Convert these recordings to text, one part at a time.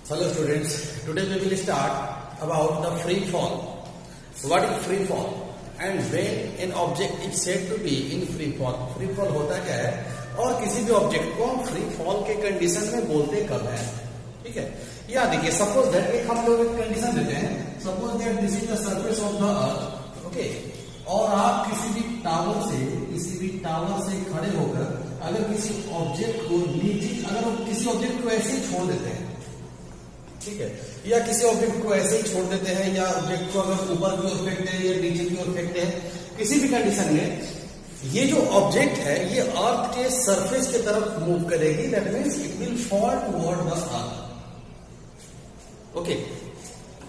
Hello students, today we will start about the free fall. What is free fall and when an object is said to be in free fall? Free fall होता क्या है और किसी भी object को हम free fall के condition में बोलते कब है? ठीक है, या देखिए सपोज दैट एक हम लोग एक कंडीशन देते हैं, suppose that this is the surface of the earth, okay, और आप किसी भी टावर से खड़े होकर अगर किसी ऑब्जेक्ट को नीचे, अगर किसी ऑब्जेक्ट को ऐसे ही छोड़ देते हैं, ठीक है, या किसी ऑब्जेक्ट को ऐसे ही छोड़ देते हैं, या ऑब्जेक्ट को अगर ऊपर की ओर फेंकते हैं या नीचे की ओर फेंकते हैं, किसी भी कंडीशन में ये जो ऑब्जेक्ट है ये अर्थ के सरफेस की तरफ मूव करेगी, that means it will fall toward the earth, okay.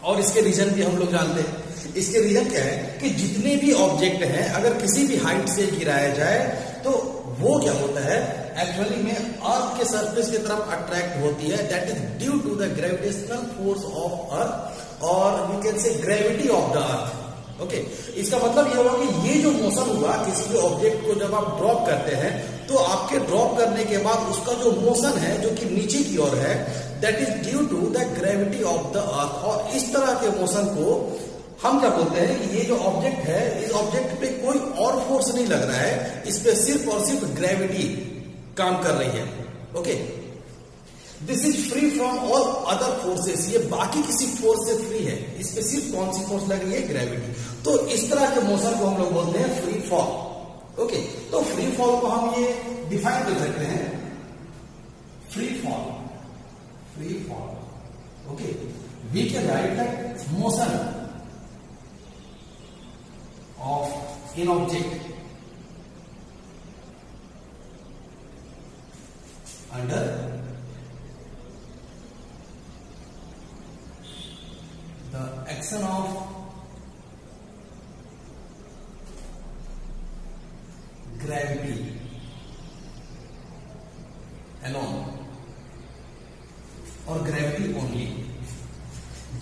और इसके रीजन भी हम लोग जानते हैं। इसके रीजन क्या है कि जितने भी ऑब्जेक्ट हैं अगर किसी भी हाइट से गिराया जाए तो वो क्या होता है, एक्चुअली में अर्थ के सरफेस की तरफ अट्रैक्ट होती है, that is due to the gravitational force of earth और we can say gravity of the earth, okay. इसका मतलब यह हुआ कि ये जो मोशन हुआ किसी भी ऑब्जेक्ट को जब आप ड्रॉप करते हैं तो आपके ड्रॉप करने के बाद उसका जो मोशन है जो कि नीचे की ओर है, that is due to the gravity of the earth. और इस तरह के मोशन को हम क्या बोलते हैं कि ये जो ऑब्जेक्ट है, इस ऑब्जेक्ट पे कोई और फोर्स नहीं लग रहा है, इस पे सिर्फ और सिर्फ ग्रेविटी काम कर रही है, okay. This is free from all other forces, ये बाकी किसी फोर्स से फ्री है, इस पे सिर्फ कौन सी फोर्स लग रही है, ग्रेविटी। तो इस तरह के मोशन को हम लोग बोलते हैं फ्री फॉल, ओके। तो फ्री फॉल को हम ये डिफाइन कर सकते हैं, free fall, okay, we can write that motion of an object under the action of gravity alone or gravity only।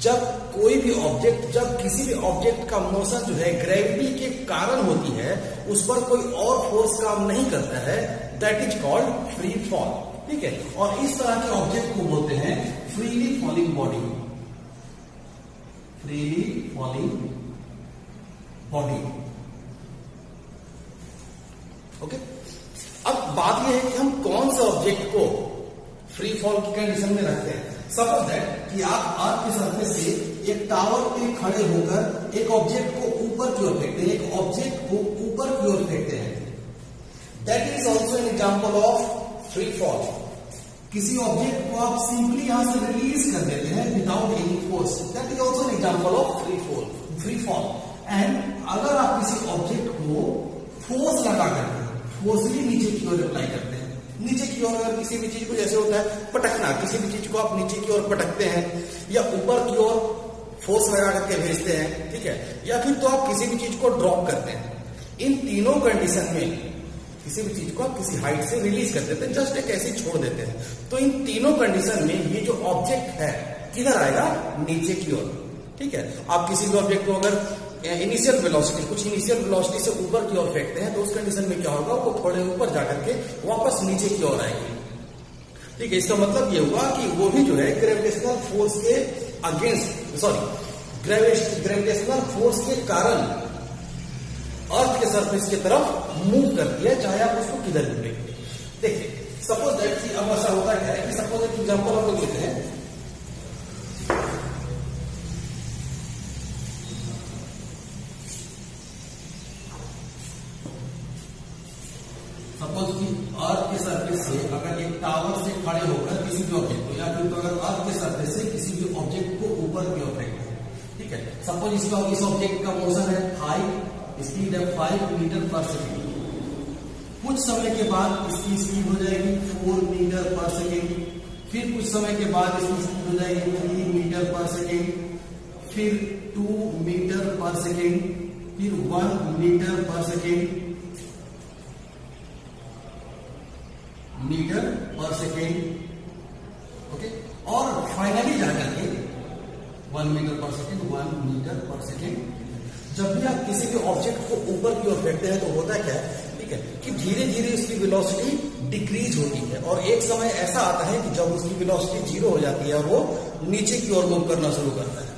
जब कोई भी ऑब्जेक्ट, जब किसी भी ऑब्जेक्ट का मोशन जो है ग्रेविटी के कारण होती है, उस पर कोई और फोर्स काम नहीं करता है, that is called free fall, ठीक है। और इस तरह के ऑब्जेक्ट को बोलते हैं फ्रीली फॉलिंग बॉडी, ओके। अब बात यह है कि हम कौन से ऑब्जेक्ट को फ्री फॉल की कंडीशन में रखते हैं। सपोज दैट कि आप अर्थ के सरफेस से एक टावर पे खड़े होकर एक ऑब्जेक्ट को ऊपर की ओर फेंकते हैं, that is also an example of free fall. किसी ऑब्जेक्ट को आप सिंपली यहां से रिलीज कर देते हैं without any force, that is also an example of free fall. And अगर आप किसी ऑब्जेक्ट को फोर्स लगा करके फोर्सली नीचे की ओर अप्लाई करते हैं, नीचे की ओर अगर किसी भी चीज को, जैसे होता है पटकना, किसी भी चीज को आप नीचे की ओर पटकते हैं या ऊपर की ओर फोर्स लगा करके भेजते हैं, ठीक है, या फिर तो आप किसी भी चीज को ड्रॉप करते हैं, इन तीनों कंडीशन में किसी भी चीज को आप किसी हाइट से रिलीज कर देते हैं, जस्ट एक ऐसे छोड़ देते हैं, तो इन तीनों कंडीशन में ये जो ऑब्जेक्ट है किधर आएगा, नीचे की ओर, ठीक है। आप किसी भी ऑब्जेक्ट को अगर इनिशियल वेलोसिटी से ऊपर की ओर फेंकते हैं तो उस कंडीशन में क्या होगा, वो थोड़े ऊपर जाकर के वापस नीचे की ओर आएगी, ठीक है। इसका मतलब ये हुआ कि वो भी जो है ग्रेविटेशनल फोर्स के अगेंस्ट, ग्रेविटेशनल फोर्स के कारण अर्थ के सरफेस की तरफ मूव करती है, चाहे आप उसको किधर भी फेंकें। देखिए सपोज दैट कि अब ऐसा होता है कि सपोज एक एग्जांपल हम लोग लेते हैं, सपोज कि अर्थ के सरफेस से अगर एक टावर से खड़े होकर किसी भी ऑब्जेक्ट को, या फिर तो अगर अर्थ के सरफेस से किसी भी ऑब्जेक्ट को ऊपर की ओर फेंकते हैं, ठीक है। सपोज इस ऑब्जेक्ट का मोशन है 5, स्पीड है 5 मीटर पर सेकेंड। कुछ समय के बाद इसकी स्पीड हो जाएगी 4 मीटर पर सेकेंड, फिर कुछ समय के बाद इसकी स्पीड हो जाएगी 3 मीटर पर सेकेंड, फिर 2 मीटर पर सेकेंड, फिर 1 मीटर पर सेकेंड, ओके। और फाइनली जाकर के 1 मीटर पर सेकेंड। जब भी आप किसी भी ऑब्जेक्ट को ऊपर की ओर फेंकते हैं तो होता क्या है, ठीक है, कि धीरे धीरे उसकी वेलोसिटी डिक्रीज होती है और एक समय ऐसा आता है कि जब उसकी वेलोसिटी जीरो हो जाती है और वो नीचे की ओर मूव करना शुरू करता है।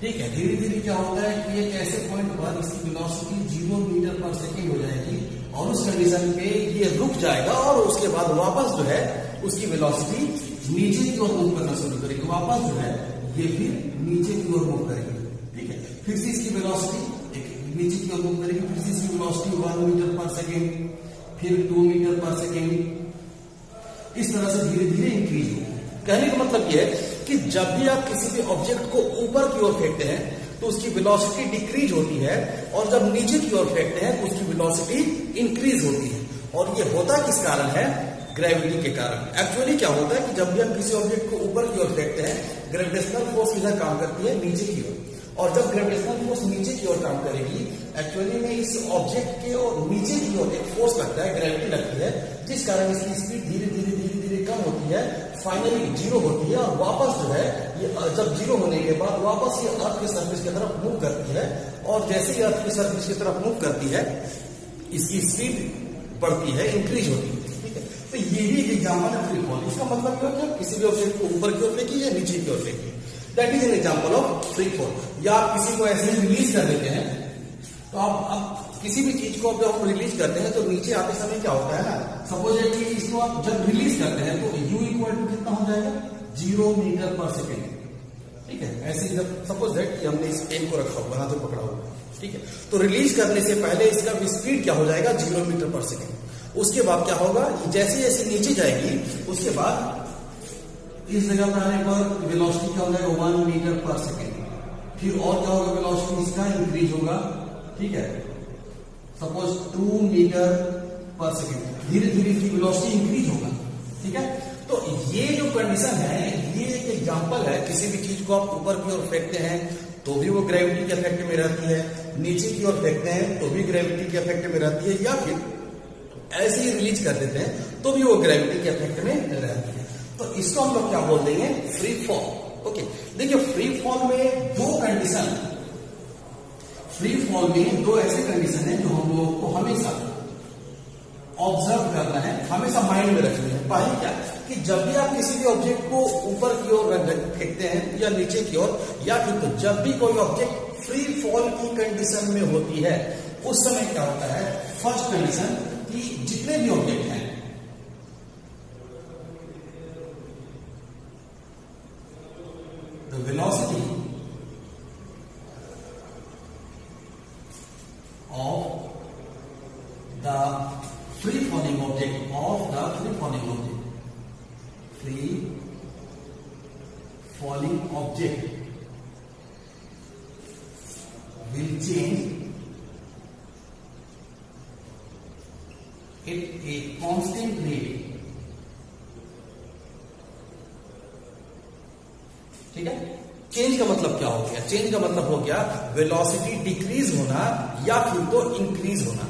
ठीक है, धीरे धीरे क्या होता है कि एक ऐसे पॉइंट पर इसकी वेलोसिटी 0 मीटर पर सेकेंड हो जाएगी और उस कंडीशन पे ये रुक जाएगा और उसके बाद वापस जो है उसकी वेलोसिटी नीचे की ओर मूव करना शुरू करेगी। वापस जो है ये फिर नीचे की ओर मूव करेगी। ठीक है, फिर से इसकी वेलोसिटी नीचे की ओर मूव करेगी, फिर से इसकी वेलोसिटी 1 मीटर पर सेकेंड, फिर 2 मीटर पर सेकेंड, इस तरह से धीरे धीरे इंक्रीज होगी। कहने का मतलब यह है कि जब भी आप किसी भी ऑब्जेक्ट को ऊपर की ओर फेंकते हैं तो उसकी वेलोसिटी डिक्रीज होती है और जब नीचे की ओर फेंकते हैं तो उसकी वेलोसिटी इंक्रीज होती है। और ये होता किस कारण है? ग्रेविटी के कारण। एक्चुअली क्या होता है कि जब भी हम किसी ऑब्जेक्ट को ऊपर की ओर फेंकते हैं, ग्रेविटेशनल फोर्स किधर काम करती है? नीचे की ओर। और जब ग्रेविटेशनल फोर्स नीचे की ओर काम करेगी, एक्चुअली में इस ऑब्जेक्ट के और नीचे की ओर एक फोर्स लगता है, ग्रेविटी लगती है, जिस कारण इसकी स्पीड धीरे धीरे धीरे धीरे कम होती है, फाइनली जीरो होती है और वापस जो है ये जब जीरो होने के बाद वापस ये अर्थ की सरफेस की तरफ मूव करती है और जैसे ही अर्थ की सरफेस की तरफ मूव करती है इसकी स्पीड बढ़ती है, इंक्रीज होती है। ठीक है, तो ये भी एक एग्जाम्पल है फ्री फॉल। इसका मतलब क्या है? किसी भी ऑब्जेक्ट को ऊपर की ओर फेंकी या नीचे की ओर फेंकी, that is an example of free fall. या आप किसी को ऐसे रिलीज कर देते हैं, तो आप किसी भी चीज को जब हम रिलीज करते हैं तो नीचे आते समय क्या होता है ना, सपोज कि इसको आप जब रिलीज करते हैं तो u इक्वल टू कितना हो जाएगा? 0 मीटर पर सेकेंड। ठीक है, ऐसे जब सपोज दैट कि हमने इस पेन को रखा हुआ, हाथ में पकड़ा हुआ, ठीक है, तो रिलीज करने से पहले इसका स्पीड क्या हो जाएगा? 0 मीटर पर सेकेंड। उसके बाद क्या होगा? जैसे जैसे नीचे जाएगी उसके बाद इस जगह पर आने पर वेलोसिटी क्या हो जाएगा? 1 मीटर पर सेकेंड। फिर और क्या होगा? वेलोसिटी इसका इंक्रीज होगा। ठीक है, सपोज 2 मीटर पर सेकेंड, धीरे धीरे इसकी वेलोसिटी इंक्रीज होगा। ठीक है, तो ये जो कंडीशन है ये एक एग्जांपल है। किसी भी चीज को आप ऊपर की ओर फेंकते हैं तो भी वो ग्रेविटी के इफेक्ट में रहती है, नीचे की ओर फेंकते हैं तो भी ग्रेविटी के इफेक्ट में रहती है, या फिर ऐसे ही रिलीज कर देते हैं तो भी वो ग्रेविटी के इफेक्ट में रहती है। तो इसको हम लोग क्या बोल देंगे? Free fall. ओके, देखिए फ्री फॉल में दो कंडीशन, फ्री फॉल में दो ऐसे कंडीशन है जो हम लोगों को हमेशा ऑब्जर्व करना है, हमेशा माइंड में रखनी है। पहली क्या कि जब भी आप किसी भी ऑब्जेक्ट को ऊपर की ओर फेंकते हैं या नीचे की ओर, या फिर तो जब भी कोई ऑब्जेक्ट फ्री फॉल की कंडीशन में होती है उस समय क्या होता है? फर्स्ट कंडीशन कि जितने भी ऑब्जेक्ट हैं the velocity of the free falling object will change at a constant rate। ठीक है, चेंज का मतलब क्या हो गया? चेंज का मतलब हो गया वेलोसिटी डिक्रीज होना या फिर तो इंक्रीज होना।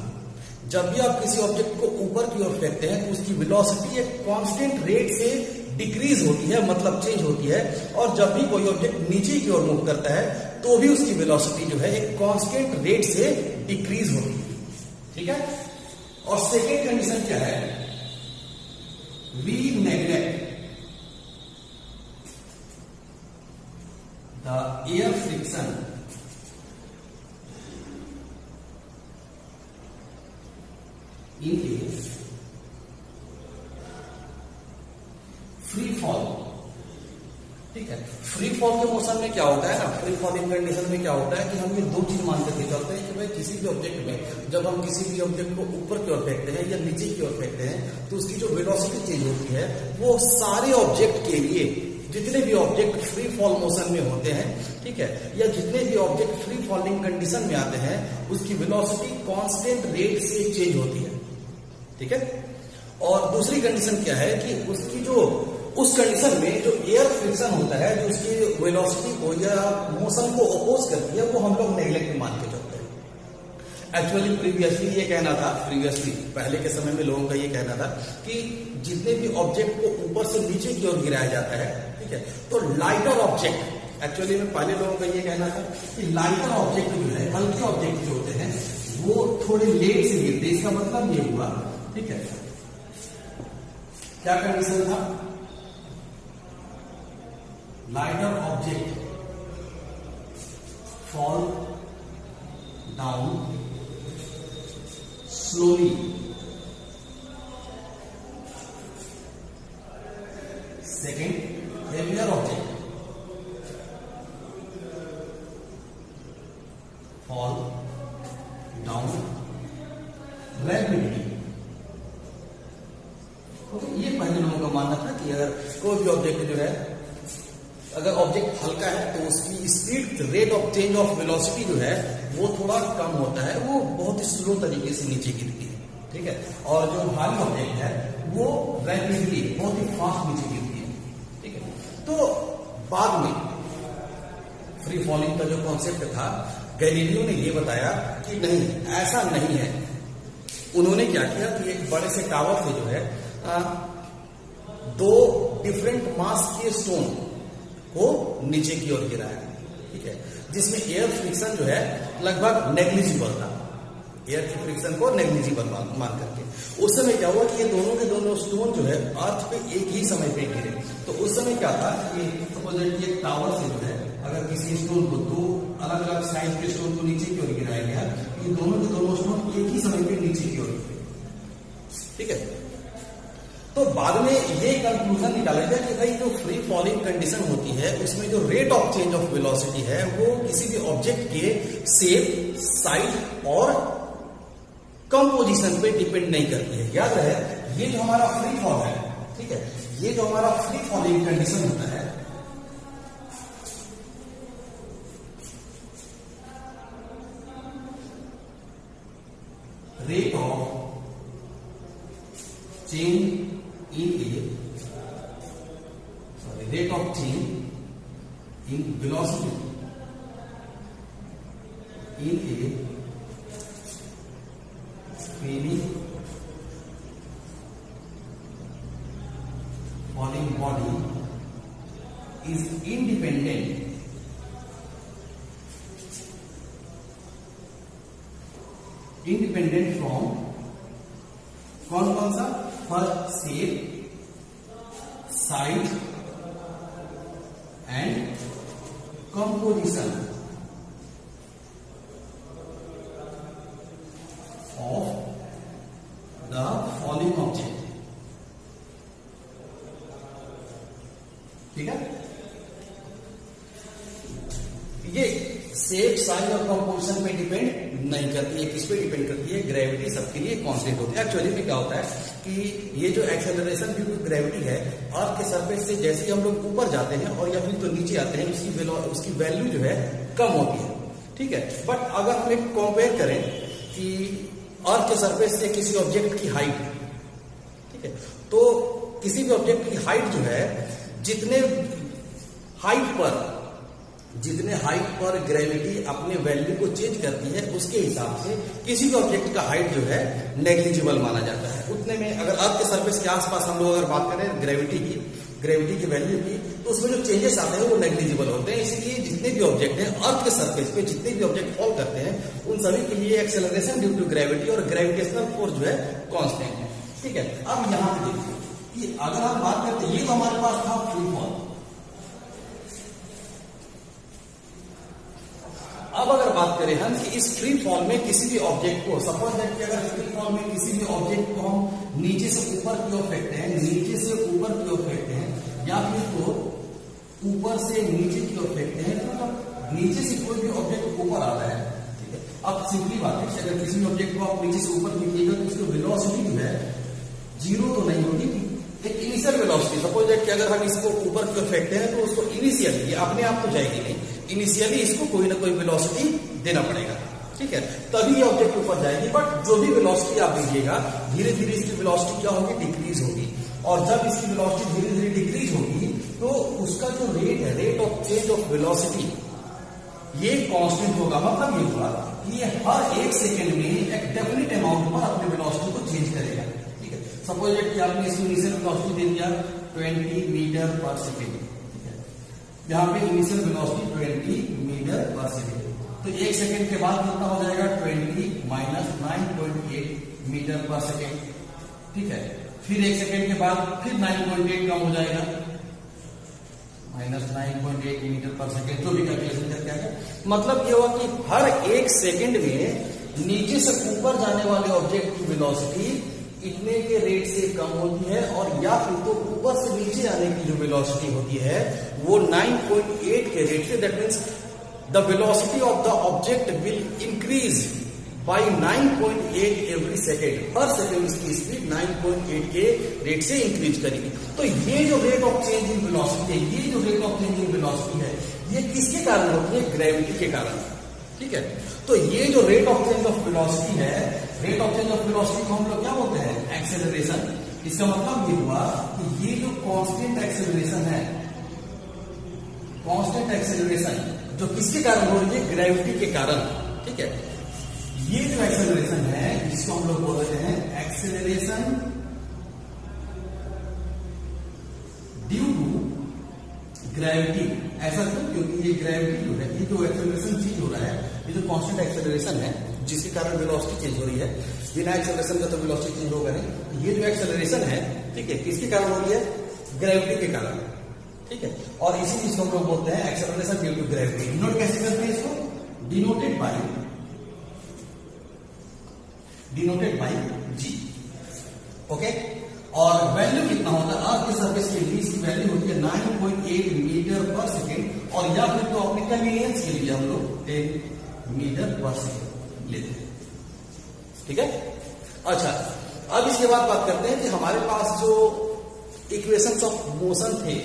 जब भी आप किसी ऑब्जेक्ट को ऊपर की ओर फेंकते हैं तो उसकी वेलोसिटी एक कांस्टेंट रेट से डिक्रीज होती है, मतलब चेंज होती है। और जब भी कोई ऑब्जेक्ट नीचे की ओर मूव करता है तो भी उसकी वेलोसिटी जो है एक कांस्टेंट रेट से डिक्रीज होती है। ठीक है, और सेकेंड कंडीशन क्या है? We neglect the air friction in a free fall। ठीक है, फ्री फॉल के मौसम में क्या होता है ना, फ्री फॉलिंग कंडीशन में क्या होता है कि हम ये दो चीज मान करके चलते हैं कि भाई किसी भी ऑब्जेक्ट में जब हम किसी भी ऑब्जेक्ट को ऊपर की ओर फेंकते हैं या नीचे की ओर फेंकते हैं तो उसकी जो वेलोसिटी चेंज होती है वो सारे ऑब्जेक्ट के लिए, जितने भी ऑब्जेक्ट फ्री फॉल मोशन में होते हैं, ठीक है, या जितने भी ऑब्जेक्ट फ्री फॉलिंग कंडीशन में आते हैं उसकी वेलोसिटी कांस्टेंट रेट से चेंज होती है। ठीक है, और दूसरी कंडीशन क्या है कि उसकी जो उस कंडीशन में जो एयर फ्रिक्शन होता है जो उसकी वेलोसिटी को या मोशन को अपोज करती है वो हम लोग नेग्लेक्ट मान के चलते हैं। एक्चुअली प्रीवियसली ये कहना था, पहले के समय में लोगों का ये कहना था कि जितने भी ऑब्जेक्ट को ऊपर से नीचे की ओर गिराया जाता है, ठीक है, तो लाइटर ऑब्जेक्ट, एक्चुअली में पहले लोगों का ये कहना था कि लाइटर ऑब्जेक्ट जो है, हल्के ऑब्जेक्ट जो होते हैं वो थोड़े लेट से गिरते हैं। इसका मतलब ये हुआ ठीक है, क्या कंडीशन था? Lighter object fall down slowly second heavier object fall down rapidly. ये पहले लोगों का मानना था कि अगर कोई भी ऑब्जेक्ट जो है, अगर ऑब्जेक्ट हल्का है तो उसकी speed, rate of change of velocity जो है वो थोड़ा कम होता है, वो बहुत ही स्लो तरीके से नीचे गिरती है, ठीक है। और जो भारी ऑब्जेक्ट है वो रैपिडली, बहुत ही फास्ट नीचे गिरती है, ठीक है। तो बाद में फ्री फॉलिंग का जो कॉन्सेप्ट था, गैलीलियो ने ये बताया कि नहीं, ऐसा नहीं है। उन्होंने क्या किया कि एक बड़े से टावर से जो है दो डिफरेंट मास के स्टोन को नीचे की ओर गिराया, ठीक है, जिसमें एयर फ्रिक्शन जो है लगभग नेग्लिजिबल था, एयर की फ्रिक्शन को नेग्लिजिबल मान करके। उस समय क्या हुआ कि ये दोनों के दोनों स्टोन जो है अर्थ पे एक ही समय पे गिरे। तो उस समय क्या था कि सपोज दैट एक टावर से जो है अगर किसी स्टोन को, दो अलग अलग साइज के स्टोन को नीचे की ओर गिराया गया, ये दोनों के दोनों स्टोन एक ही समय पे नीचे की ओर गिरे, ठीक है। तो बाद में ये कंक्लूजन निकाला गया कि भाई जो फ्री फॉलिंग कंडीशन होती है उसमें जो rate of change of velocity है वो किसी भी ऑब्जेक्ट के शेप, साइज और कंपोजिशन पे डिपेंड नहीं करती है। याद रहे, ये जो हमारा फ्री फॉल है, ठीक है, ये जो हमारा फ्री फॉलिंग कंडीशन होता है, rate of change rate of change in velocity in a spinning falling body is independent from कौन सा? First shape, size and composition of the falling object, ठीक है। ये शेप, साइज और कंपोजिशन पे depend नहीं करती है, किस पे डिपेंड करती है? ग्रेविटी सबके लिए कांस्टेंट होती है। एक्चुअली में क्या होता है कि ये जो एक्सेलरेशन ड्यू टू ग्रेविटी है, अर्थ के सरफेस से जैसे ही हम लोग ऊपर जाते हैं और या फिर तो नीचे आते हैं, उसकी वैल्यू जो है कम होती है, ठीक है। बट अगर हम एक कंपेयर करें कि अर्थ के सरफेस से किसी ऑब्जेक्ट की हाइट, ठीक है, तो किसी भी ऑब्जेक्ट की हाइट जो है, जितने हाइट पर ग्रेविटी अपने वैल्यू को चेंज करती है, उसके हिसाब से किसी भी ऑब्जेक्ट का हाइट जो है नेग्लिजिबल माना जाता है। उतने में अगर अर्थ के सरफेस के आसपास हम लोग अगर बात करें ग्रेविटी की वैल्यू की, तो उसमें जो चेंजेस आते हैं वो नेग्लिजिबल होते हैं। इसलिए जितने भी ऑब्जेक्ट हैं अर्थ के सरफेस पे, जितने भी ऑब्जेक्ट फॉल करते हैं, उन सभी के लिए एक्सेलरेशन ड्यू टू ग्रेविटी और ग्रेविटेशनल फोर्स जो है कांस्टेंट है, ठीक है। अब यहां पे देखिए कि अगर हम बात करते हैं, ये तो हमारे पास था फ्री फॉल। अब अगर बात करें हम कि इस फ्री फॉल में किसी भी ऑब्जेक्ट को, सपोज दैट कि अगर फ्री फॉल में किसी भी ऑब्जेक्ट को हम नीचे से ऊपर की ओर फेंकते हैं, नीचे से ऊपर की ओर फेंकते हैं, या फिर तो ऊपर से नीचे की ओर फेंकते हैं, तो नीचे से कोई भी ऑब्जेक्ट ऊपर आता है, ठीक है। अब सिंपली बात है कि अगर किसी भी ऑब्जेक्ट को आप नीचे से ऊपर फेंकिएगा तो उसकी वेलोसिटी जो है जीरो तो नहीं होगी, एक इनिशियल वेलोसिटी। सपोज दैट कि अगर हम इसको ऊपर की ओर फेंकते हैं तो उसको इनिशियली, ये अपने आप तो जाएगी नहीं, इनिशियली इसको कोई ना कोई वेलोसिटी देना पड़ेगा, ठीक है, तभी ये ऑब्जेक्ट ऊपर जाएगी। बट जो भी वेलोसिटी आप दीजिएगा, धीरे धीरे इसकी वेलोसिटी क्या होगी? डिक्रीज होगी। और जब इसकी वेलोसिटी धीरे धीरे डिक्रीज होगी तो उसका जो रेट है, rate of change of velocity, ये कांस्टेंट होगा। मतलब ये हुआ कि ये हर एक सेकेंड में एक डेफिनेट अमाउंट पर अपने वेलोसिटी को चेंज करेगा, ठीक है। सपोज दैट कि आपने इसकी इनिशियल वेलोसिटी दे दिया 20 मीटर पर सेकेंड, यहाँ पे initial velocity 20 metre per second, तो एक सेकेंड के बाद कितना हो जाएगा? 20 - 9.8 मीटर पर सेकेंड, ठीक है, फिर 1 सेकेंड के बाद फिर 9.8 कम हो जाएगा, -9.8 मीटर पर सेकेंड, जो भी कैलकुलेशन करके आएगा। मतलब ये हुआ कि हर 1 सेकेंड में नीचे से ऊपर जाने वाले ऑब्जेक्ट की वेलोसिटी इतने के रेट से कम होती है, और या फिर तो ऊपर से नीचे आने की जो वेलोसिटी होती है वो 9.8 के रेट से, that means the velocity of the object will increase by 9.8 every second. Her second इसकी स्पीड 9.8 के रेट से इंक्रीज करेगी। तो ये जो rate of change in velocity है, ये जो rate of change in velocity है, ये किसके कारण होती है? ग्रेविटी के कारण। ठीक है, तो ये जो rate of change of velocity है, rate of change of velocity को हम लोग क्या बोलते हैं? एक्सेलरेशन। इसका मतलब ये हुआ कि ये जो कांस्टेंट एक्सेलरेशन है, कांस्टेंट एक्सेलरेशन जो किसके कारण हो रही है? ग्रेविटी के कारण। ठीक है, ये जो एक्सेलरेशन है इसको हम लोग बोलते हैं एक्सेलरेशन ड्यू टू ग्रेविटी। ऐसा क्यों? क्योंकि ये ग्रेविटी जो है, ये जो एक्सेलरेशन चेंज हो रहा है, ये जो कांस्टेंट एक्सेलरेशन है जिसके कारण वेलोसिटी चेंज हो रही है, बिना एक्सेलरेशन का तो वेलोसिटी चेंज होगा नहीं। ये जो एक्सेलरेशन है, ठीक है, किसके कारण हो रही है? ग्रेविटी के कारण। ठीक है, और इसी चीज को हम लोग बोलते हैं acceleration due to gravity. Denote कैसे करते हैं इसको? Denoted by g. ओके, और वैल्यू कितना होता है? अर्थ के सरफेस के लिए इसकी वैल्यू होती है 9.8 मीटर पर सेकेंड, और या फिर तो अपनी कन्वीनियंस के लिए हम लोग 10 मीटर पर सेकेंड लेते हैं। ठीक है, अच्छा, अब इसके बाद बात करते हैं कि हमारे पास जो इक्वेशंस ऑफ मोशन थे,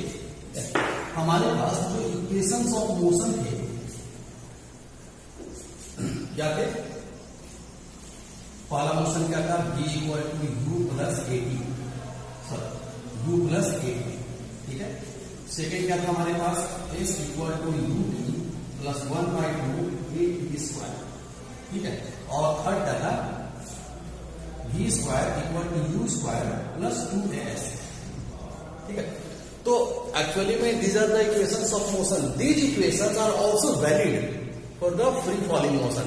हमारे पास जो इक्वेशंस ऑफ मोशन थे क्या थे? पहला मोशन क्या था? v equal to u plus a t, u plus a t. ठीक है, सेकेंड क्या था हमारे पास? s equal to u t plus 1/2 a t square. ठीक है, और थर्ड क्या था? v square equal to u square plus 2as। ठीक है, तो एक्चुअली में these are the equations of motion. These equations are also valid for the free falling motion.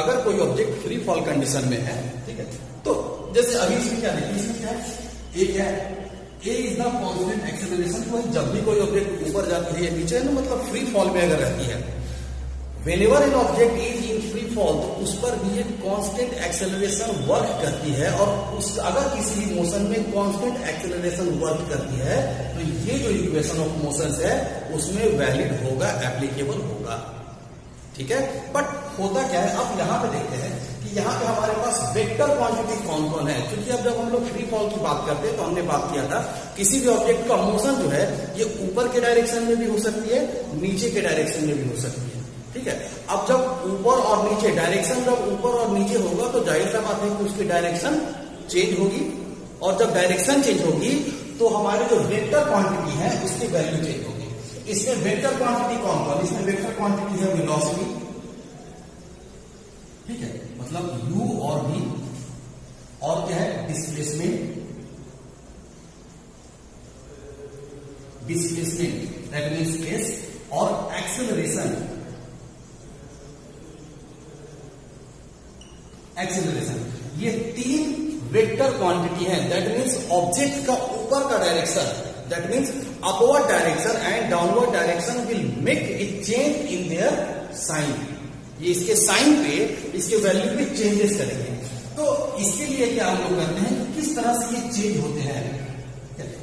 अगर कोई ऑब्जेक्ट फ्री फॉल कंडीशन में है, ठीक है, तो जैसे अभी इसमें क्या देखिए, इसमें क्या है? ए क्या है? ए इज द कांस्टेंट एक्सेलरेशन। तो जब भी कोई ऑब्जेक्ट ऊपर जाती है या नीचे है ना, मतलब फ्री फॉल में अगर रहती है, whenever an object is in free fall, तो उस पर भी ये कांस्टेंट एक्सेलरेशन वर्क करती है, और उस अगर किसी भी मोशन में कांस्टेंट एक्सेलरेशन वर्क करती है, तो ये जो इक्वेशन ऑफ मोशन है उसमें वैलिड होगा, एप्लीकेबल होगा। ठीक है, बट होता क्या है? अब यहां पे देखते हैं कि यहां पे हमारे पास वेक्टर क्वांटिटी कौन कौन है। क्योंकि अब जब हम लोग फ्री फॉल की बात करते हैं तो हमने बात किया था किसी भी ऑब्जेक्ट का मोशन जो है ये ऊपर के डायरेक्शन में भी हो सकती है, नीचे के डायरेक्शन में भी हो सकती है। ठीक है, अब जब ऊपर और नीचे डायरेक्शन, जब ऊपर और नीचे होगा तो जाहिर सा बात है कि उसकी डायरेक्शन चेंज होगी, और जब डायरेक्शन चेंज होगी तो हमारी जो वेक्टर क्वांटिटी है उसकी वैल्यू चेंज होगी। इसमें वेक्टर क्वांटिटी कौन कौन? इसमें वेक्टर क्वांटिटी है वेलोसिटी, ठीक है, मतलब u और v, और क्या है? डिस्प्लेसमेंट, दैट मीन्स s, और एक्सेलरेशन, ये तीन वेक्टर क्वांटिटी है। दैट मीन्स ऑब्जेक्ट का ऊपर का direction, that means upward direction and downward direction will make a change in their sign. ये इसके साइन पे इसके वैल्यू पे चेंजेस करेंगे। तो इसके लिए क्या हम लोग करते हैं कि किस तरह से ये चेंज होते हैं।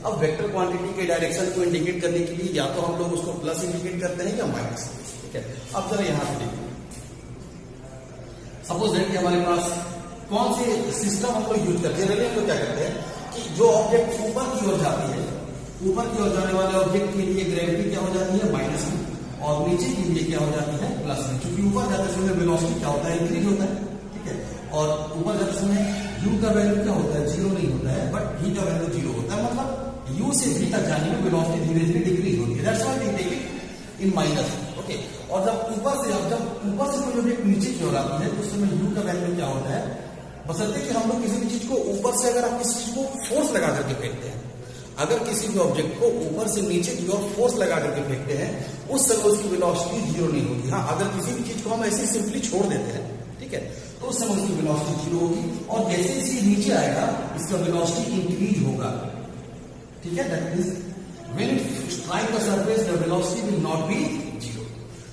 अब वेक्टर क्वांटिटी के डायरेक्शन को इंडिकेट करने के लिए या तो हम लोग उसको प्लस इंडिकेट करते हैं या माइनस। ठीक है, अब जरा यहां पे देखिए, सपोज दैट कि हमारे पास कौन से सिस्टम हम लोग यूज करते हैं। हम लोग क्या करते हैं कि जो ऑब्जेक्ट ऊपर की ओर जाती है, ऊपर की ओर जाने वाले ऑब्जेक्ट के लिए ग्रेविटी क्या हो जाती है? माइनस में, और नीचे के लिए क्या हो जाती है? प्लस में। क्योंकि ऊपर जाते समय वेलोसिटी क्या होता है? इंक्रीज होता है। ठीक है, और ऊपर जाते समय u का वैल्यू क्या होता है? 0 नहीं होता है, बट v का वैल्यू 0 होता है। मतलब u से v तक जाने में वेलोसिटी धीरे धीरे डिक्रीज होती है। That's why we take it in minus. Okay, और जब ऊपर से कोई ऑब्जेक्ट नीचे की ओर आती है तो उस समय u का वैल्यू क्या होता है? बशर्ते कि हम लोग किसी भी चीज को ऊपर से, अगर आप किसी चीज को फोर्स लगा करके फेंकते हैं, अगर किसी भी ऑब्जेक्ट को ऊपर से नीचे की ओर फोर्स लगा करके फेंकते हैं, उस समय उसकी वेलोसिटी 0 नहीं होती। हाँ, अगर किसी भी चीज को हम ऐसे सिंपली छोड़ देते हैं, ठीक है, तो तो उस समय उसकी वेलोसिटी 0 होगी, और जैसे इसके नीचे आएगा इसका वेलोसिटी इंक्रीज होगा। ठीक है, that means when it strike the surface the velocity will not be 0।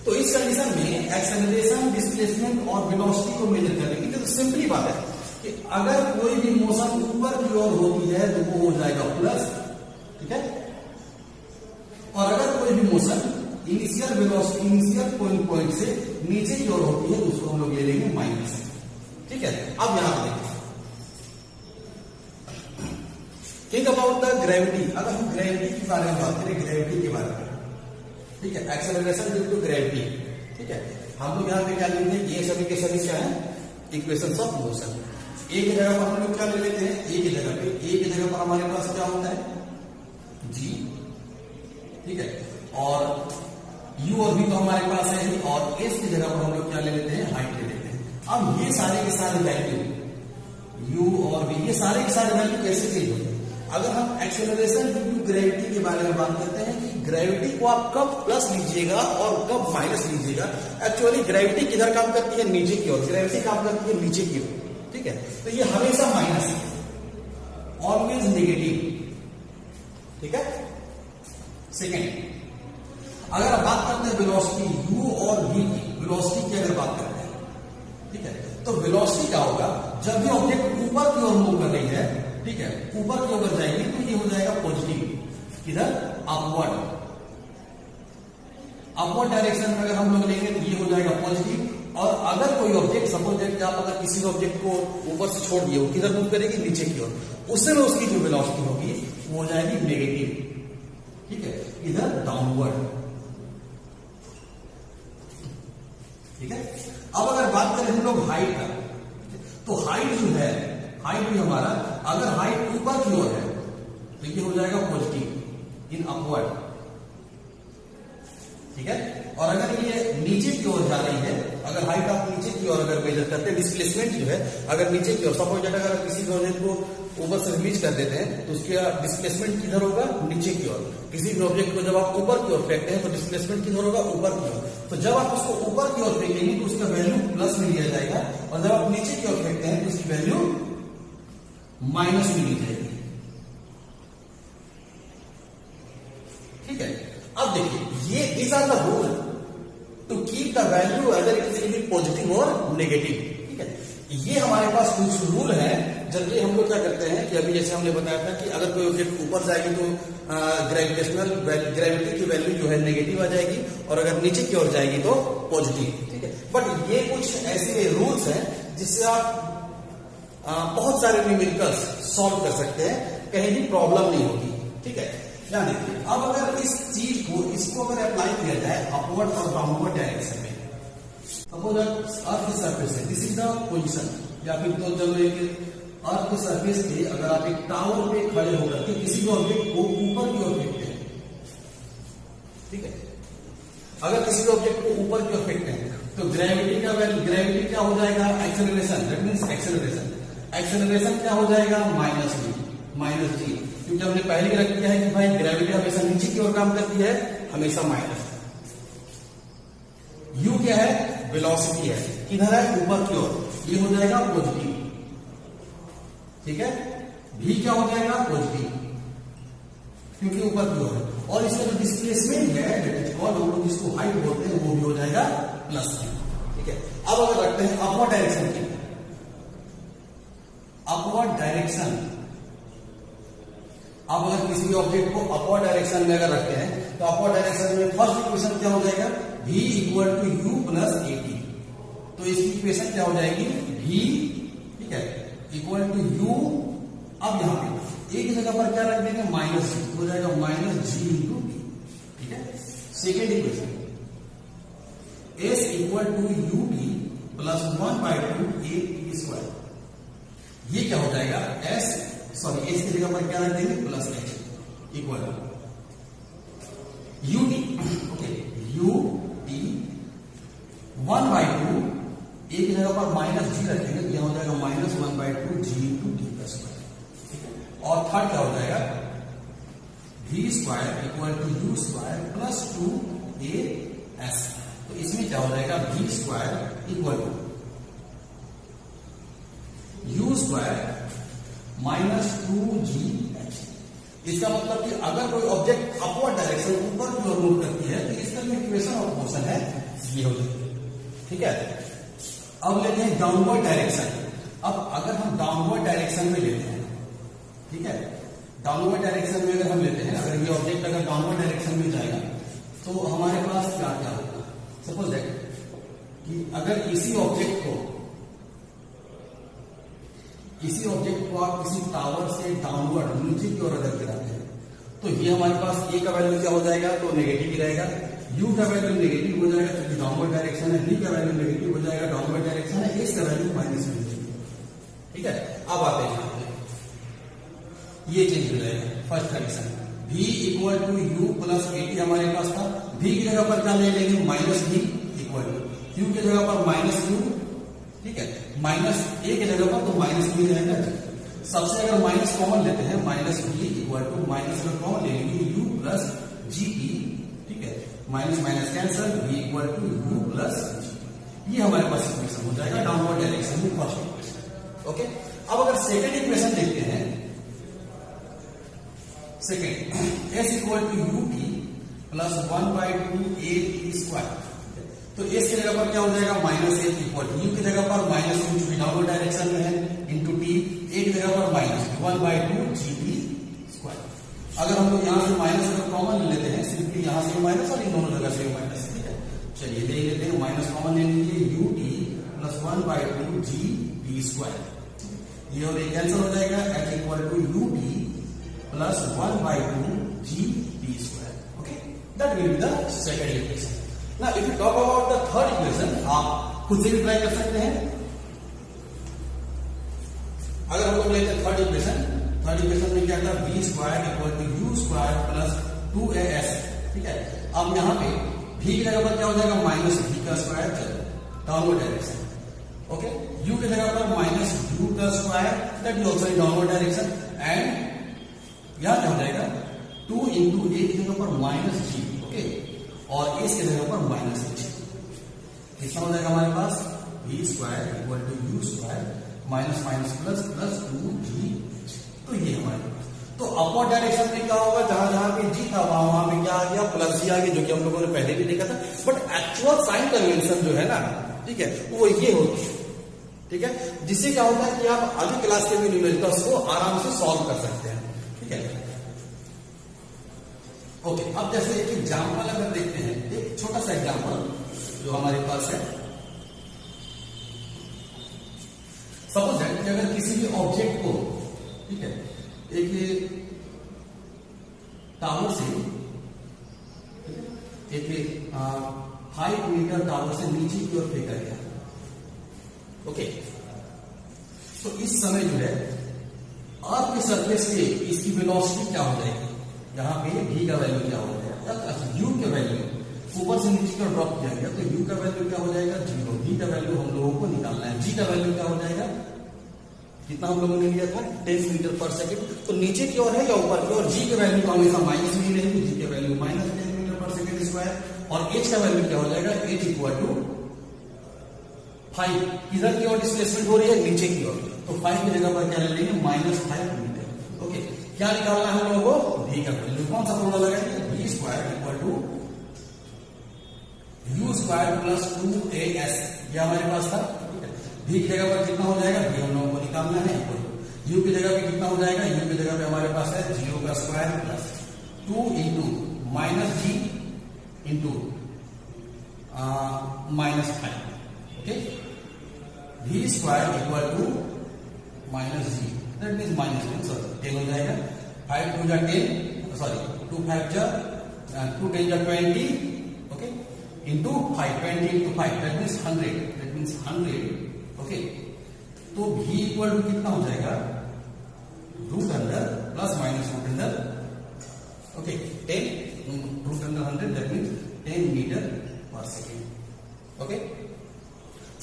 तो इस कंडीशन में एक्सेलरेशन, डिस्प्लेसमेंट और वेलोसिटी को मेजर करने की तो सिंपली बात है कि अगर कोई भी मोशन ऊपर की ओर होती है तो वो हो जाएगा प्लस, ठीक है, और अगर कोई भी motion initial velocity, initial point से नीचे की ओर होती है तो उसको हम लोग ले लेंगे माइनस। ठीक है, अब यहां देखिए, थिंक अबाउट द ग्रेविटी। अगर हम ग्रेविटी के बारे में बात करें, ग्रेविटी के बारे में, ठीक है, एक्सेलरेशन ड्यू टू ग्रेविटी। ठीक है, हम लोग यहां पे क्या लेते हैं, ये सभी के सभी क्या है, इक्वेशंस ऑफ मोशन। एक जगह पर हम लोग क्या ले लेते हैं, एक जगह पर हमारे पास क्या होता है, जी, ठीक है, और u और v तो हमारे पास है ही, और s की जगह पर हम लोग क्या ले लेते हैं, हाइट ले लेते हैं। अब ये सारे के सारे वैल्यू u और v, ये सारे के सारे वैल्यू कैसे चेंज होते हैं। अगर हम एक्सेलरेशन ड्यू टू ग्रेविटी के बारे में बात करते हैं कि ग्रेविटी को आप कब प्लस लीजिएगा और कब माइनस लीजिएगा। एक्चुअली ग्रेविटी किधर काम करती है, नीचे की ओर, ग्रेविटी काम करती है नीचे की ओर। ठीक है, तो ये हमेशा माइनस है, ऑलवेज नेगेटिव। ठीक है, सेकेंड, अगर आप बात करते हैं वेलोसिटी u और v की, वेलोसिटी की अगर बात करते हैं, ठीक है, तो वेलोसिटी क्या होगा, जब भी ऑब्जेक्ट ऊपर की ओर मूव कर रही है, ठीक है, ऊपर की ओर जाएगी तो ये हो जाएगा पॉजिटिव, किधर, अपवर्ड डायरेक्शन में अगर हम लोग लेंगे तो ये हो जाएगा पॉजिटिव। और अगर कोई ऑब्जेक्ट, सपोज दैट आप अगर किसी ऑब्जेक्ट को ऊपर से छोड़ दिए, वो किधर मूव करेगी, नीचे की ओर, उस समय उसकी जो वेलोसिटी होगी वो हो जाएगी नेगेटिव। ठीक है, इधर डाउनवर्ड। ठीक है, अब अगर बात करें हम लोग हाइट का, तो हाइट जो है, हाइट भी हमारा, अगर हाइट ऊपर की ओर है तो ये हो जाएगा पॉजिटिव इन अपवर्ड। ठीक है, और अगर ये नीचे की ओर जा रही है, अगर हाइट आप नीचे की ओर अगर मेजर करते हैं, डिस्प्लेसमेंट जो है अगर नीचे की ओर, सपोज दैट अगर किसी ऑब्जेक्ट को ऊपर से रिलीज कर देते हैं तो उसका डिस्प्लेसमेंट किधर होगा, नीचे की ओर। किसी भी ऑब्जेक्ट को जब आप ऊपर की ओर फेंकते हैं तो डिस्प्लेसमेंट किधर होगा, ऊपर की ओर। तो जब आप उसको ऊपर की ओर फेंकेंगे तो उसका वैल्यू प्लस में लिया जाएगा, और जब आप नीचे की ओर फेंकते हैं तो उसकी वैल्यू माइनस में ली जाएगी। ठीक है, अब देखिए, ये these are the rule to keep the value other it will be positive और नेगेटिव। ठीक है, ये हमारे पास कुछ रूल है। जनरली हम लोग क्या करते हैं कि अभी जैसे हमने बताया था कि अगर कोई ऑब्जेक्ट ऊपर जाएगी तो ग्रेविटी की वैल्यू जो है नेगेटिव आ जाएगी, और अगर नीचे की ओर जाएगी तो पॉजिटिव। ठीक है, बट ये कुछ ऐसे रूल्स हैं जिससे आप बहुत सारे न्यूमेरिकल्स सॉल्व कर सकते हैं, कहीं भी प्रॉब्लम नहीं होगी। ठीक है, ध्यान देखिए, अब अगर इस चीज को, इसको अगर अप्लाई किया जाए अपवर्ड और डाउनवर्ड डायरेक्शन में, सपोज अर्थ की सरफेस है, दिस इज द पोजीशन, या फिर तो जब एक अर्थ के सरफेस पे अगर आप एक टावर पे खड़े होकर के किसी भी ऑब्जेक्ट को ऊपर की ओर फेंकते हैं, ठीक है, अगर किसी भी ऑब्जेक्ट को ऊपर की ओर फेंकते हैं तो ग्रेविटी का वैल्यू, ग्रेविटी क्या हो जाएगा, acceleration, that means acceleration, acceleration क्या हो जाएगा, माइनस जी, क्योंकि हमने पहले ही रख दिया है कि भाई ग्रेविटी हमेशा नीचे की ओर काम करती है, हमेशा माइनस। u क्या है, वेलोसिटी है, किधर है, ऊपर की ओर, ये हो जाएगा पॉजिटिव। ठीक है, v क्या हो जाएगा, पॉजिटिव, क्योंकि ऊपर की ओर है, और इसका जो डिस्प्लेसमेंट है, हम लोग जिसको हाइट बोलते हैं, वो भी हो जाएगा प्लस। ठीक है, अब अगर रखते हैं अपवर्ड डायरेक्शन की, अपवर्ड डायरेक्शन, अब अगर किसी भी ऑब्जेक्ट को अपवर्ड डायरेक्शन में अगर रखते हैं तो अपवर्ड डायरेक्शन में फर्स्ट इक्वेशन क्या हो जाएगा, v equal to u plus at। तो इसकी इक्वेशन क्या हो जाएगी, v, ठीक है, इक्वल टू u। अब यहां पे एक जगह पर क्या रख देंगे, माइनस जी, हो जाएगा माइनस जी इंटू वी। ठीक है, second equation, s equal to u t plus 1/2 a t square. ये क्या हो जाएगा, s की जगह पर क्या रख देंगे, plus H equal U T. Okay, U T 1/2, एक जगह पर माइनस जी रखेंगे तो यहां हो जाएगा minus 1/2 g into t plus square. ठीक है, और थर्ड क्या हो जाएगा, v square equal to u square plus 2as। तो इसमें क्या हो जाएगा, v square equal to u square minus 2gh। इसका मतलब कि अगर कोई ऑब्जेक्ट अपवर्ड डायरेक्शन ऊपर की ओर मूव करती है तो इसका जो इक्वेशन ऑफ मोशन है ये हो जाती है। ठीक है, अब लेते हैं डाउनवर्ड डायरेक्शन। अब अगर हम डाउनवर्ड डायरेक्शन में लेते हैं, ठीक है, डाउनवर्ड डायरेक्शन में अगर हम लेते हैं, अगर ये ऑब्जेक्ट अगर डाउनवर्ड डायरेक्शन में जाएगा तो हमारे पास क्या क्या होगा। सपोज दैट कि अगर इसी ऑब्जेक्ट को आप किसी टावर से डाउनवर्ड नीचे की ओर अगर गिराते हैं तो ये हमारे पास ए का वैल्यू क्या हो जाएगा, तो नेगेटिव ही रहेगा। यू का वैल्यू नेगेटिव हो जाएगा क्योंकि डाउनवर्ड डायरेक्शन है। डी का वैल्यू नेगेटिव हो जाएगा, डाउनवर्ड डायरेक्शन है। एस का वैल्यू माइनस में। ठीक है, अब आते हैं यहाँ पे, ये चेंज हो जाएगा first condition. v equal to u plus a t हमारे पास था। v की जगह पर क्या ले लेंगे, minus v equal to u की जगह पर माइनस यू। ठीक है, माइनस ए की जगह पर तो माइनस v रहेगा। सबसे अगर माइनस कॉमन लेते हैं, minus v equal to minus अगर कॉमन ले लेंगे यू प्लस जी पी। ठीक है, minus minus cancel, v equal to u plus g. ये हमारे पास इक्वेशन हो जाएगा डाउनवर्ड डायरेक्शन में फर्स्ट इक्वेशन। ओके, अब अगर सेकेंड इक्वेशन देखते हैं, second s equal to u t plus 1/2 a t square. तो एस की जगह पर क्या हो जाएगा, minus a equal to u की जगह पर माइनस यू जो डाउनवर्ड डायरेक्शन में है इंटू टी, ए की जगह पर माइनस 1/2 जी टी स्क्वायर। अगर हम लोग यहां से माइनस अगर कॉमन लेते हैं, सिंपली यहां से माइनस और इन दोनों जगह से माइनस। ठीक है, चलिए ले लेते हैं, माइनस कॉमन ले लीजिए, u t plus 1/2 g t square. ये और ये कैंसिल हो जाएगा, h equal to u t plus 1/2 g t square. Okay, that will be the second equation. Now, if you talk about the third equation, आप खुद से भी try कर सकते हैं। अगर हम लोग लेते हैं थर्ड इक्वेशन में क्या था, v square equal to u square plus 2as। ठीक है, अब यहाँ पे v की जगह पर क्या हो जाएगा, माइनस v का square downward direction. Okay, u की जगह पर माइनस u का square that is also in downward direction. And यहां क्या हो जाएगा, 2 इंटू ए की जगह पर माइनस जी। ओके, और एस की जगह पर माइनस एच। कितना हो जाएगा हमारे पास, v square equal to u square minus minus plus plus 2g। तो ये हमारे पास, तो अपवर्ड डायरेक्शन में क्या होगा, जहां जहां पे जी था वहां पे क्या आ गया, प्लस जी आ गया, जो कि हम लोगों ने पहले भी देखा था। बट एक्चुअल साइन कन्वेंशन जो है ना, ठीक है, वो ये होती है। ठीक है, जिससे क्या होता है कि आप अगली क्लास के भी न्यूमेरिकल्स को आराम से सॉल्व कर सकते हैं। ठीक है, ओके, अब जैसे एक एग्जाम्पल अगर देखते हैं, एक छोटा सा एग्जाम्पल जो हमारे पास है। सपोज दैट कि अगर किसी भी ऑब्जेक्ट को, ठीक है, एक टावर से, एक 5 मीटर टावर से नीचे की ओर फेंका गया। ओके, तो इस समय जो है अर्थ के सरफेस पे इसकी वेलोसिटी क्या हो जाएगी, यहाँ पे v का वैल्यू क्या हो जाएगा, अच्छा u के वैल्यू ऊपर से नीचे का ड्रॉप किया गया तो u का वैल्यू क्या हो जाएगा, 0। v का वैल्यू हम लोगों को निकालना है। g का वैल्यू क्या हो जाएगा, कितना हम लोगों ने लिया था, 10 मीटर पर सेकेंड। तो नीचे की ओर है या ऊपर की ओर, g के वैल्यू तो हमेशा माइनस में ही रहेगी, g के value minus 10 metre per second square. और h का वैल्यू क्या हो जाएगा, h इक्वल टू 5। किधर की ओर डिस्प्लेसमेंट हो रही है, नीचे की ओर, तो 5 की जगह पर क्या ले लेंगे, -5 मीटर। ओके, क्या निकालना है हम लोगों को, v का वैल्यू। कौन सा फॉर्मूला लगाएंगे, v square equal to u square plus 2as। ये हमारे पास था। ठीक है, v की जगह पर कितना हो जाएगा, v हम लोगों को निकालना है, इक्वल टू u की जगह पे कितना हो जाएगा, u की जगह पे हमारे पास है 0 का square plus 2 into minus g into -5। Okay, v square equal to minus g, that means minus 10 हो जाएगा। 5 2 जा 10, सॉरी 2 5 जा 2 10 जा 20। Okay, into 5, 20 into 5 that means 100, that means 100। Okay, तो v इक्वल टू कितना हो जाएगा, root under plus minus root under. Okay, 10 root under 100 that means 10 metre per second. Okay,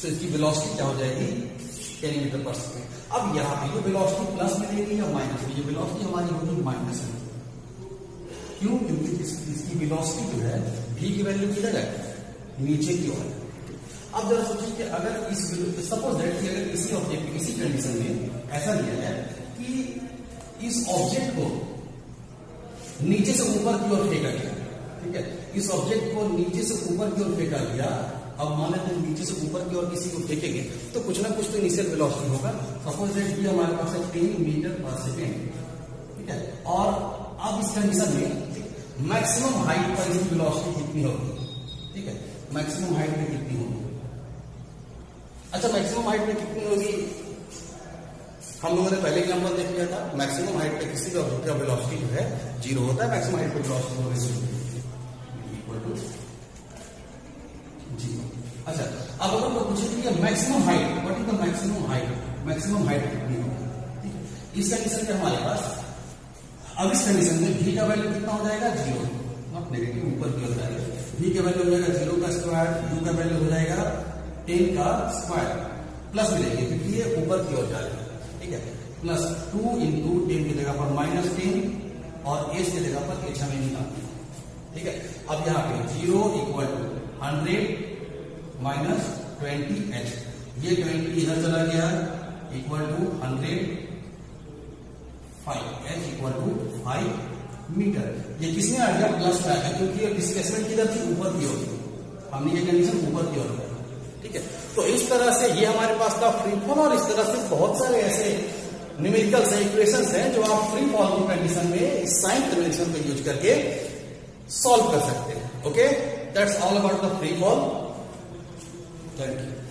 तो इसकी वेलोसिटी क्या हो जाएगी, 10 मीटर पर सेकेंड। अब यहाँ पे ये वेलोसिटी प्लस में रहेगी या माइनस में, ये वेलोसिटी हमारी होगी माइनस में। क्यों, क्योंकि इसकी वेलोसिटी जो है v की वैल्यू किधर है, नीचे की ओर है। अब जरा सोचिए कि अगर इस सपोज दैट कि अगर किसी ऑब्जेक्ट किसी कंडीशन में ऐसा दिया है कि इस ऑब्जेक्ट को नीचे से ऊपर की ओर फेंका गया, ठीक है, इस ऑब्जेक्ट को नीचे से ऊपर की ओर फेंका गया। अब मान लेते हैं नीचे से ऊपर की ओर किसी को फेंकेंगे तो कुछ ना कुछ तो इनिशियल वेलोसिटी होगा। सपोज दैट कि हमारे पास है 10 मीटर पर सेकेंड, ठीक है, और अब इस कंडीशन में मैक्सिमम हाइट पर इसकी वेलोसिटी कितनी होगी, ठीक है, मैक्सिमम हाइट में कितनी होगी। अच्छा, मैक्सिमम हाइट में कितनी होगी, हम लोगों ने पहले एग्जांपल देख लिया था। मैक्सिमम हाइट पे किसी भी ऑब्जेक्ट का वेलोसिटी जो है 0 होता है। मैक्सिमम हाइट पे वेलोसिटी होगी इक्वल टू 0। अच्छा, अब अगर मैं पूछे कि maximum height, what is the maximum height, maximum height कितनी होगी इस कंडीशन में हमारे पास। अब इस कंडीशन में v का वैल्यू कितना हो जाएगा, 0, नॉट नेगेटिव, ऊपर की ओर जाएगा। v का वैल्यू हो जाएगा 0 का स्क्वायर, u का वैल्यू हो जाएगा 10 का स्क्वायर, प्लस मिलेंगे क्योंकि ये ऊपर की ओर जाएगा, ठीक है, प्लस 2 इंटू 10 की जगह पर -10 और h की जगह पर h हमें निकालना है, ठीक है। अब यहाँ पे 0 इक्वल टू 100 माइनस 20h, ये 20 इधर चला गया equal to 100 5, h equal to 5 metre. ये किसने आ गया, प्लस में आ गया क्योंकि ये डिस्प्लेसमेंट किधर थी, ऊपर की ओर, हमने ये कंडीशन ऊपर की ओर किया, ठीक है। तो इस तरह से ये हमारे पास था फ्री फॉल, और इस तरह से बहुत सारे ऐसे न्यूमेरिकल्स इक्वेशंस हैं जो आप फ्री फॉल की कंडीशन में साइन कन्वेंशन को यूज करके सॉल्व कर सकते हैं। Okay, that's all about the free fall. Thank you.